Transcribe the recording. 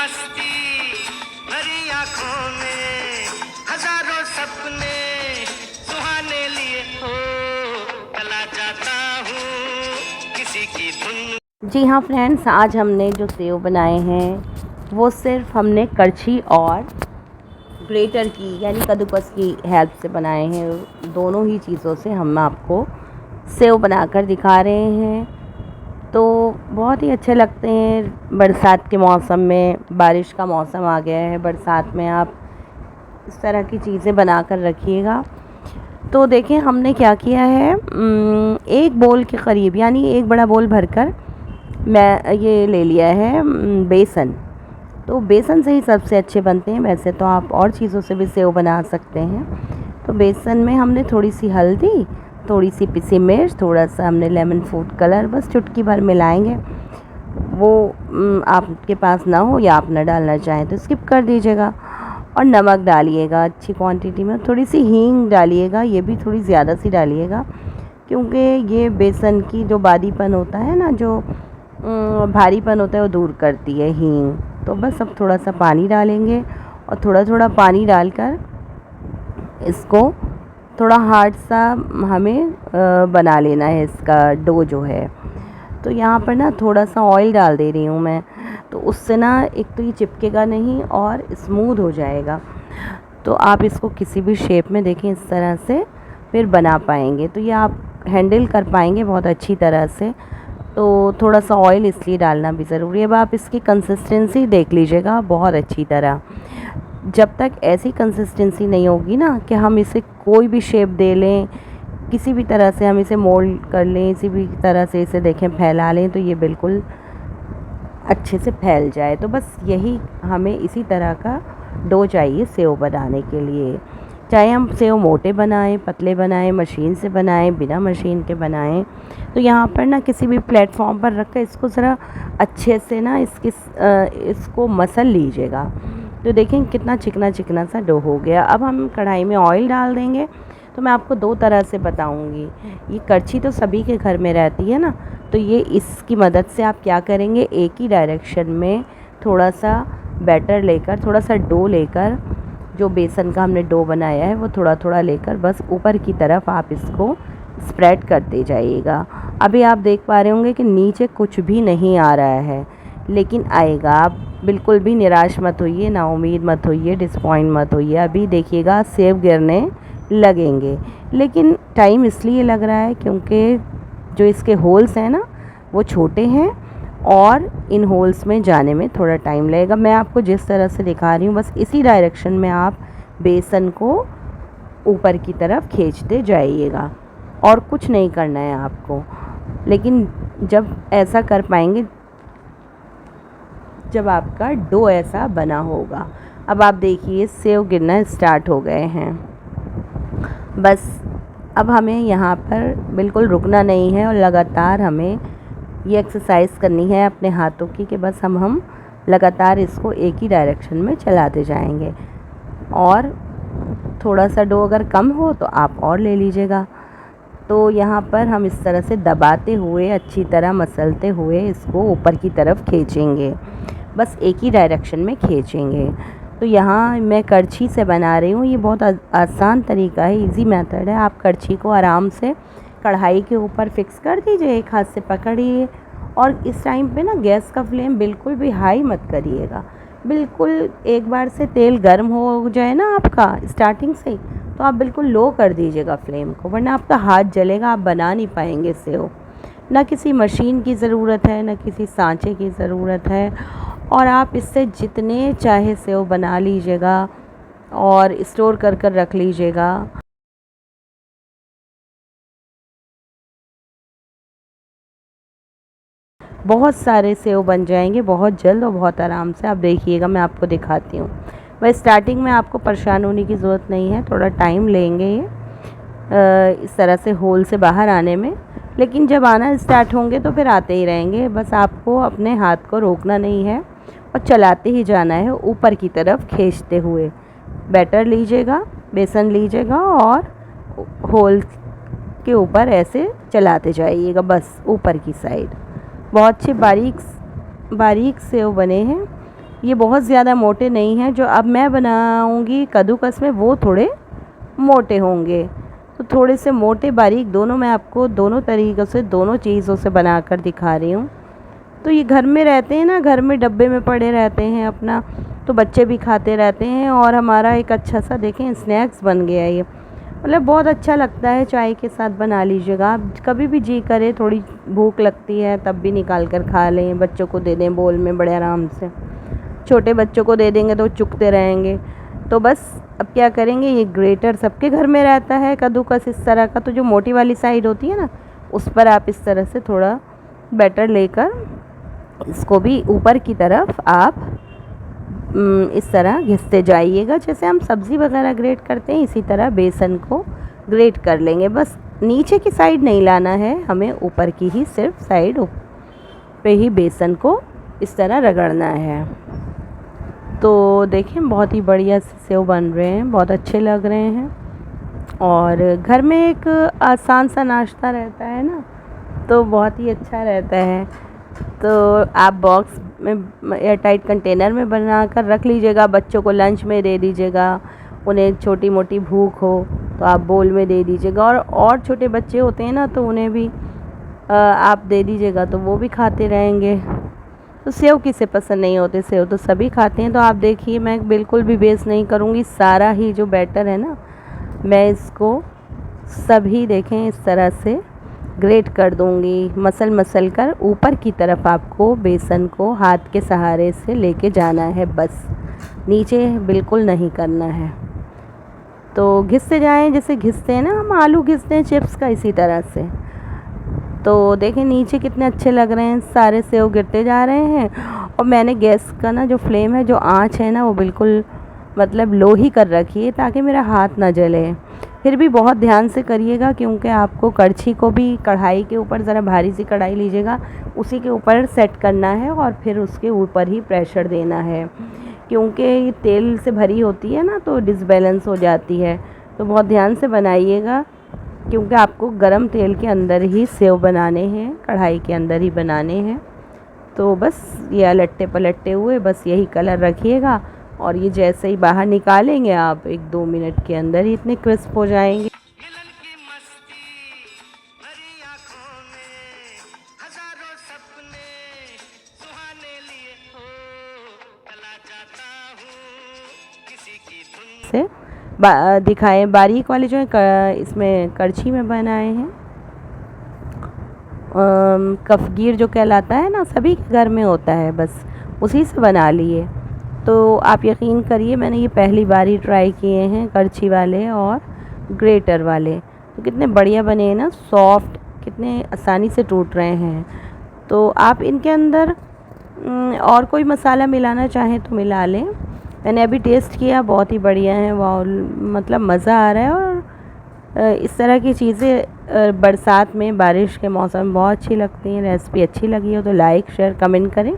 मस्ती भरी आंखों में हजारों सपने सुहाने लिए हो चला जाता हूँ किसी की धुन। जी हाँ फ्रेंड्स, आज हमने जो सेव बनाए हैं वो सिर्फ हमने करछी और ग्रेटर की यानी कद्दूकस की हेल्प से बनाए हैं। दोनों ही चीज़ों से हम आपको सेव बनाकर दिखा रहे हैं। तो बहुत ही अच्छे लगते हैं बरसात के मौसम में। बारिश का मौसम आ गया है, बरसात में आप इस तरह की चीज़ें बना कर रखिएगा। तो देखें हमने क्या किया है, एक बोल के करीब यानी एक बड़ा बोल भरकर मैं ये ले लिया है बेसन। तो बेसन से ही सबसे अच्छे बनते हैं, वैसे तो आप और चीज़ों से भी सेव बना सकते हैं। तो बेसन में हमने थोड़ी सी हल्दी, थोड़ी सी पिसी मिर्च, थोड़ा सा हमने लेमन फूड कलर, बस चुटकी भर मिलाएंगे। वो आपके पास ना हो या आप न डालना चाहें तो स्किप कर दीजिएगा। और नमक डालिएगा अच्छी क्वांटिटी में, थोड़ी सी हींग डालिएगा, ये भी थोड़ी ज़्यादा सी डालिएगा क्योंकि ये बेसन की जो बादीपन होता है ना, जो भारीपन होता है वो दूर करती है हींग। तो बस अब थोड़ा सा पानी डालेंगे और थोड़ा थोड़ा पानी डालकर इसको थोड़ा हार्ड सा हमें बना लेना है, इसका डो जो है। तो यहाँ पर ना थोड़ा सा ऑयल डाल दे रही हूँ मैं, तो उससे ना एक तो ये चिपकेगा नहीं और स्मूथ हो जाएगा। तो आप इसको किसी भी शेप में देखें इस तरह से फिर बना पाएंगे, तो ये आप हैंडल कर पाएंगे बहुत अच्छी तरह से। तो थोड़ा सा ऑयल इसलिए डालना भी ज़रूरी है। अब आप इसकी कंसिस्टेंसी देख लीजिएगा बहुत अच्छी तरह। जब तक ऐसी कंसिस्टेंसी नहीं होगी ना कि हम इसे कोई भी शेप दे लें, किसी भी तरह से हम इसे मोल्ड कर लें, किसी भी तरह से इसे देखें फैला लें, तो ये बिल्कुल अच्छे से फैल जाए। तो बस यही हमें इसी तरह का डो चाहिए सेव बनाने के लिए। चाहे हम सेव मोटे बनाएं, पतले बनाएं, मशीन से बनाएं, बिना मशीन के बनाएं। तो यहाँ पर ना किसी भी प्लेटफॉर्म पर रख कर इसको ज़रा अच्छे से ना इसको मसल लीजिएगा। तो देखें कितना चिकना चिकना सा डो हो गया। अब हम कढ़ाई में ऑयल डाल देंगे। तो मैं आपको दो तरह से बताऊंगी। ये करछी तो सभी के घर में रहती है ना, तो ये इसकी मदद से आप क्या करेंगे, एक ही डायरेक्शन में थोड़ा सा बैटर लेकर, थोड़ा सा डो लेकर, जो बेसन का हमने डो बनाया है वो थोड़ा थोड़ा लेकर बस ऊपर की तरफ आप इसको स्प्रेड करते जाइएगा। अभी आप देख पा रहे होंगे कि नीचे कुछ भी नहीं आ रहा है, लेकिन आएगा। आप बिल्कुल भी निराश मत होइए, नाउम्मीद मत होइए, डिसपॉइंट मत होइए। अभी देखिएगा सेब गिरने लगेंगे, लेकिन टाइम इसलिए लग रहा है क्योंकि जो इसके होल्स हैं ना वो छोटे हैं और इन होल्स में जाने में थोड़ा टाइम लगेगा। मैं आपको जिस तरह से दिखा रही हूँ बस इसी डायरेक्शन में आप बेसन को ऊपर की तरफ खींचते जाइएगा और कुछ नहीं करना है आपको। लेकिन जब ऐसा कर पाएंगे जब आपका डो ऐसा बना होगा। अब आप देखिए सेव गिरना स्टार्ट हो गए हैं। बस अब हमें यहाँ पर बिल्कुल रुकना नहीं है और लगातार हमें ये एक्सरसाइज करनी है अपने हाथों की कि बस हम लगातार इसको एक ही डायरेक्शन में चलाते जाएंगे। और थोड़ा सा डो अगर कम हो तो आप और ले लीजिएगा। तो यहाँ पर हम इस तरह से दबाते हुए अच्छी तरह मसलते हुए इसको ऊपर की तरफ खींचेंगे, बस एक ही डायरेक्शन में खींचेंगे। तो यहाँ मैं करछी से बना रही हूँ। ये बहुत आसान तरीका है, इजी मेथड है। आप करछी को आराम से कढ़ाई के ऊपर फिक्स कर दीजिए, एक हाथ से पकड़िए और इस टाइम पे ना गैस का फ्लेम बिल्कुल भी हाई मत करिएगा। बिल्कुल एक बार से तेल गर्म हो जाए ना आपका स्टार्टिंग से ही, तो आप बिल्कुल लो कर दीजिएगा फ्लेम को, वरना आपका हाथ जलेगा, आप बना नहीं पाएंगे सेव। ना किसी मशीन की ज़रूरत है, ना किसी सांचे की ज़रूरत है, और आप इससे जितने चाहे सेव बना लीजिएगा और स्टोर कर कर रख लीजिएगा। बहुत सारे सेव बन जाएंगे बहुत जल्द और बहुत आराम से। आप देखिएगा, मैं आपको दिखाती हूँ। बस स्टार्टिंग में आपको परेशान होने की ज़रूरत नहीं है, थोड़ा टाइम लेंगे ये इस तरह से होल से बाहर आने में, लेकिन जब आना स्टार्ट होंगे तो फिर आते ही रहेंगे। बस आपको अपने हाथ को रोकना नहीं है और चलाते ही जाना है ऊपर की तरफ खींचते हुए। बैटर लीजिएगा, बेसन लीजिएगा और होल के ऊपर ऐसे चलाते जाइएगा, बस ऊपर की साइड। बहुत अच्छे बारीक बारीक सेव बने हैं। ये बहुत ज़्यादा मोटे नहीं हैं। जो अब मैं बनाऊंगी कद्दूकस में वो थोड़े मोटे होंगे। तो थोड़े से मोटे बारीक दोनों मैं आपको दोनों तरीक़ों से दोनों चीज़ों से बनाकर दिखा रही हूँ। तो ये घर में रहते हैं ना, घर में डब्बे में पड़े रहते हैं अपना, तो बच्चे भी खाते रहते हैं और हमारा एक अच्छा सा देखें स्नैक्स बन गया है ये। मतलब बहुत अच्छा लगता है, चाय के साथ बना लीजिएगा आप। कभी भी जी करे, थोड़ी भूख लगती है तब भी निकाल कर खा लें, बच्चों को दे दें बोल में बड़े आराम से। छोटे बच्चों को दे देंगे तो चुकते रहेंगे। तो बस अब क्या करेंगे, ये ग्रेटर सबके घर में रहता है कद्दूकस इस तरह का। तो जो मोटी वाली साइड होती है ना, उस पर आप इस तरह से थोड़ा बैटर लेकर इसको भी ऊपर की तरफ आप इस तरह घिसते जाइएगा। जैसे हम सब्ज़ी वगैरह ग्रेट करते हैं इसी तरह बेसन को ग्रेट कर लेंगे। बस नीचे की साइड नहीं लाना है हमें, ऊपर की ही सिर्फ साइड पे ही बेसन को इस तरह रगड़ना है। तो देखें बहुत ही बढ़िया सेव बन रहे हैं, बहुत अच्छे लग रहे हैं। और घर में एक आसान सा नाश्ता रहता है ना, तो बहुत ही अच्छा रहता है। तो आप बॉक्स में एयर टाइट कंटेनर में बना कर रख लीजिएगा, बच्चों को लंच में दे दीजिएगा। उन्हें छोटी मोटी भूख हो तो आप बोल में दे दीजिएगा। और छोटे बच्चे होते हैं ना, तो उन्हें भी आप दे दीजिएगा तो वो भी खाते रहेंगे। तो सेव किसे पसंद नहीं होते, सेव तो सभी खाते हैं। तो आप देखिए मैं बिल्कुल भी वेस्ट नहीं करूँगी, सारा ही जो बैटर है ना, मैं इसको सभी देखें इस तरह से ग्रेट कर दूंगी। मसल कर ऊपर की तरफ आपको बेसन को हाथ के सहारे से लेके जाना है, बस नीचे बिल्कुल नहीं करना है। तो घिसते जाएं, जैसे घिसते हैं ना हम आलू घिसते हैं चिप्स का, इसी तरह से। तो देखें नीचे कितने अच्छे लग रहे हैं, सारे सेव गिरते जा रहे हैं। और मैंने गैस का ना जो फ्लेम है, जो आँच है ना, वो बिल्कुल मतलब लो ही कर रखी है ताकि मेरा हाथ ना जले। फिर भी बहुत ध्यान से करिएगा, क्योंकि आपको कड़छी को भी कढ़ाई के ऊपर ज़रा भारी सी कढ़ाई लीजिएगा, उसी के ऊपर सेट करना है और फिर उसके ऊपर ही प्रेशर देना है, क्योंकि ये तेल से भरी होती है ना, तो डिसबैलेंस हो जाती है। तो बहुत ध्यान से बनाइएगा, क्योंकि आपको गरम तेल के अंदर ही सेव बनाने हैं, कढ़ाई के अंदर ही बनाने हैं। तो बस ये लट्टे पलटते हुए बस यही कलर रखिएगा, और ये जैसे ही बाहर निकालेंगे आप 1-2 मिनट के अंदर ही इतने क्रिस्प हो जाएंगे। मिलन की मस्ती भरी आँखों में, हजारों सपने सुहाने लिए हो, चला जाता हूँ किसी की धुन से दिखाएं बारीक वाले जो है इसमें कड़छी में बनाए हैं। कफगीर जो कहलाता है ना, सभी के घर में होता है, बस उसी से बना लिए। तो आप यकीन करिए मैंने ये पहली बार ही ट्राई किए हैं, करछी वाले और ग्रेटर वाले। तो कितने बढ़िया बने हैं ना, सॉफ्ट, कितने आसानी से टूट रहे हैं। तो आप इनके अंदर और कोई मसाला मिलाना चाहें तो मिला लें। मैंने अभी टेस्ट किया, बहुत ही बढ़िया है, वाह, मतलब मज़ा आ रहा है। और इस तरह की चीज़ें बरसात में, बारिश के मौसम में बहुत अच्छी लगती हैं। रेसिपी अच्छी लगी हो तो लाइक शेयर कमेंट करें।